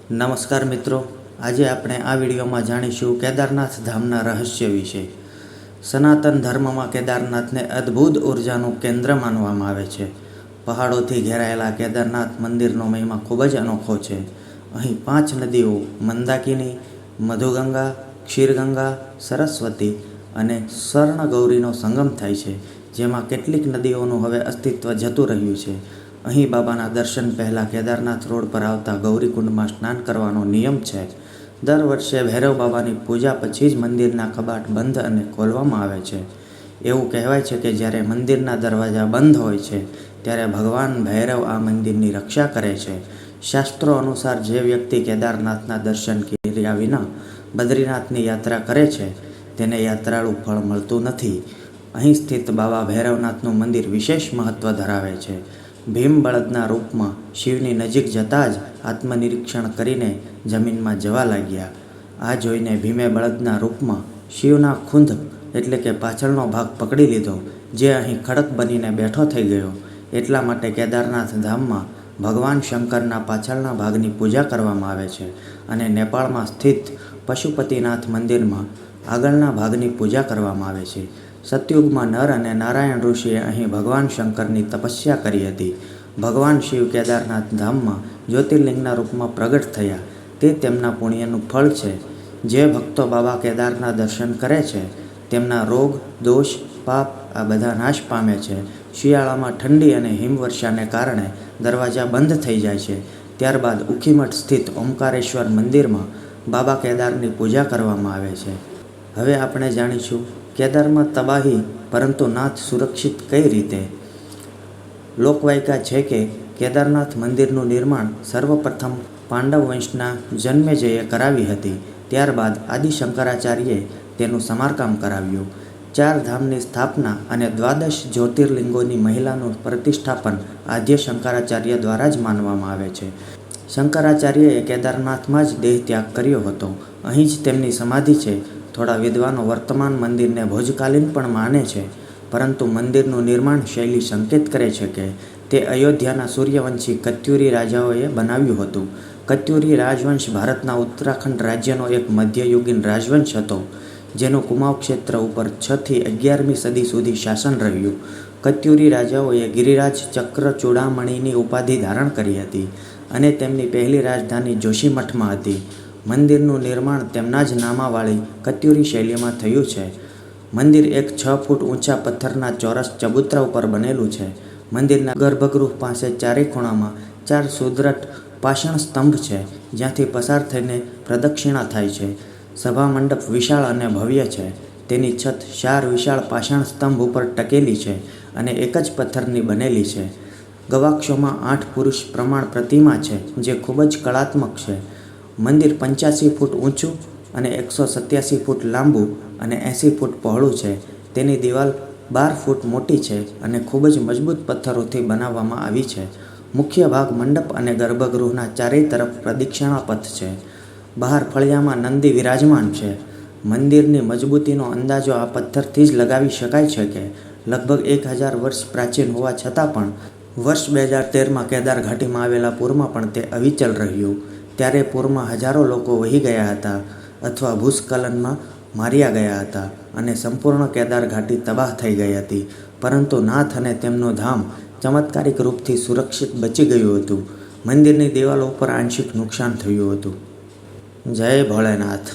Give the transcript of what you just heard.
નમસ્કાર મિત્રો, આજે આપણે આ વિડીયોમાં જાણીશું કેદારનાથ ધામના રહસ્ય વિશે। સનાતન ધર્મમાં કેદારનાથને અદ્ભુત ઉર્જાનું કેન્દ્ર માનવામાં આવે છે। પહાડોથી ઘેરાયેલા કેદારનાથ મંદિરનો મહિમા ખૂબ જ અનોખો છે। અહીં 5 નદીઓ મંદાકિની, મધુગંગા, ક્ષીરગંગા, સરસ્વતી અને સ્વર્ણગૌરીનો સંગમ થાય છે, જેમાં કેટલીક નદીઓનું હવે અસ્તિત્વ જતું રહ્યું છે। અહીં બાબાના દર્શન પહેલાં કેદારનાથ રોડ પર આવતા ગૌરીકુંડમાં સ્નાન કરવાનો નિયમ છે। દર વર્ષે ભૈરવ બાબાની પૂજા પછી જ મંદિરના કબાટ બંધ અને ખોલવામાં આવે છે। એવું કહેવાય છે કે જ્યારે મંદિરના દરવાજા બંધ હોય છે ત્યારે ભગવાન ભૈરવ આ મંદિરની રક્ષા કરે છે। શાસ્ત્રો અનુસાર જે વ્યક્તિ કેદારનાથના દર્શન કર્યા વિના બદ્રીનાથની યાત્રા કરે છે તેને યાત્રાળુ ફળ મળતું નથી। અહીં સ્થિત બાબા ભૈરવનાથનું મંદિર વિશેષ મહત્ત્વ ધરાવે છે। ભીમ બળદના રૂપમાં શિવની નજીક જતાં જ આત્મનિરીક્ષણ કરીને જમીનમાં જવા લાગ્યા। આ જોઈને ભીમે બળદના રૂપમાં શિવના ખૂંધ એટલે કે પાછળનો ભાગ પકડી લીધો, જે અહીં ખડક બનીને બેઠો થઈ ગયો। એટલા માટે કેદારનાથ ધામમાં ભગવાન શંકરના પાછળના ભાગની પૂજા કરવામાં આવે છે અને નેપાળમાં સ્થિત પશુપતિનાથ મંદિરમાં આગળના ભાગની પૂજા કરવામાં આવે છે। સતયુગમાં નર અને નારાયણ ઋષિએ અહીં ભગવાન શંકરની તપસ્યા કરી હતી। ભગવાન શિવ કેદારનાથ ધામમાં જ્યોતિર્લિંગના રૂપમાં પ્રગટ થયા, તે તેમના પુણ્યનું ફળ છે। જે ભક્તો બાબા કેદારના દર્શન કરે છે તેમના રોગ, દોષ, પાપ આ બધા નાશ પામે છે। શિયાળામાં ઠંડી અને હિમવર્ષાને કારણે દરવાજા બંધ થઈ જાય છે। ત્યારબાદ ઉખીમઠ સ્થિત ઓમકારેશ્વર મંદિરમાં બાબા કેદારની પૂજા કરવામાં આવે છે। હવે આપણે જાણીશું કેદારમાં તબાહી પરંતુ નાથ સુરક્ષિત કઈ રીતે। લોકવાયકા છે કે કેદારનાથ મંદિરનું નિર્માણ સર્વપ્રથમ પાંડવ વંશના જન્મેજયે કરાવી હતી। ત્યારબાદ આદિ શંકરાચાર્યે તેનું સમારકામ કરાવ્યું। 4 ધામની સ્થાપના અને 12 જ્યોતિર્લિંગોની મહિલાનું પ્રતિષ્ઠાપન આદ્ય શંકરાચાર્ય દ્વારા જ માનવામાં આવે છે। શંકરાચાર્યએ કેદારનાથમાં જ દેહ ત્યાગ કર્યો હતો। અહીં જ તેમની સમાધિ છે। થોડા વિદ્વાનો વર્તમાન મંદિરને ભોજકાલીન પણ માને છે, પરંતુ મંદિરનું નિર્માણ શૈલી સંકેત કરે છે કે તે અયોધ્યાના સૂર્યવંશી કત્યુરી રાજાઓએ બનાવ્યું હતું। કત્યુરી રાજવંશ ભારતના ઉત્તરાખંડ રાજ્યનો એક મધ્યયુગીન રાજવંશ હતો, જેનું કુમાઉ ક્ષેત્ર ઉપર 6 થી 11મી સદી સુધી શાસન રહ્યું। કત્યુરી રાજાઓએ ગિરિરાજ ચક્ર ચૂડામણીની ઉપાધિ ધારણ કરી હતી અને તેમની પહેલી રાજધાની જોશીમઠમાં હતી। મંદિરનું નિર્માણ તેમના જ નામાવાળી કત્યુરી શૈલીમાં થયું છે। મંદિર એક 6 ફૂટ ઊંચા પથ્થરના ચોરસ ચબૂતરા ઉપર બનેલું છે। મંદિરના ગર્ભગૃહ પાસે ચારેય ખૂણામાં 4 સુદૃઢ પાષાણ સ્તંભ છે, જ્યાંથી પસાર થઈને પ્રદક્ષિણા થાય છે। સભા મંડપ વિશાળ અને ભવ્ય છે। તેની છત 4 વિશાળ પાષાણ સ્તંભ ઉપર ટકેલી છે અને એક જ પથ્થરની બનેલી છે। ગવાક્ષોમાં 8 પુરુષ પ્રમાણ પ્રતિમા છે, જે ખૂબ જ કળાત્મક છે। મંદિર 85 ફૂટ ઊંચું અને 187 ફૂટ લાંબુ અને 80 ફૂટ પહોળું છે। તેની દિવાલ 12 ફૂટ મોટી છે અને ખૂબ જ મજબૂત પથ્થરોથી બનાવવામાં આવી છે। મુખ્ય ભાગ મંડપ અને ગર્ભગૃહના ચારેય તરફ પ્રદક્ષિણા પથ છે। બહાર ફળિયામાં નંદી વિરાજમાન છે। મંદિરની મજબૂતીનો અંદાજો આ પથ્થરથી જ લગાવી શકાય છે કે લગભગ 1000 વર્ષ પ્રાચીન હોવા છતાં પણ વર્ષ 2013માં કેદાર ઘાટીમાં આવેલા પૂરમાં પણ તે અવિચલ રહ્યું। ત્યારે પૂરમાં હજારો લોકો વહી ગયા હતા અથવા ભૂસ્ખલનમાં માર્યા ગયા હતા અને સંપૂર્ણ કેદાર ઘાટી તબાહ થઈ ગઈ હતી, પરંતુ નાથ અને તેમનું ધામ ચમત્કારિક રૂપથી સુરક્ષિત બચી ગયું હતું। મંદિરની દિવાલો ઉપર આંશિક નુકસાન થયું હતું। જય ભોળેનાથ।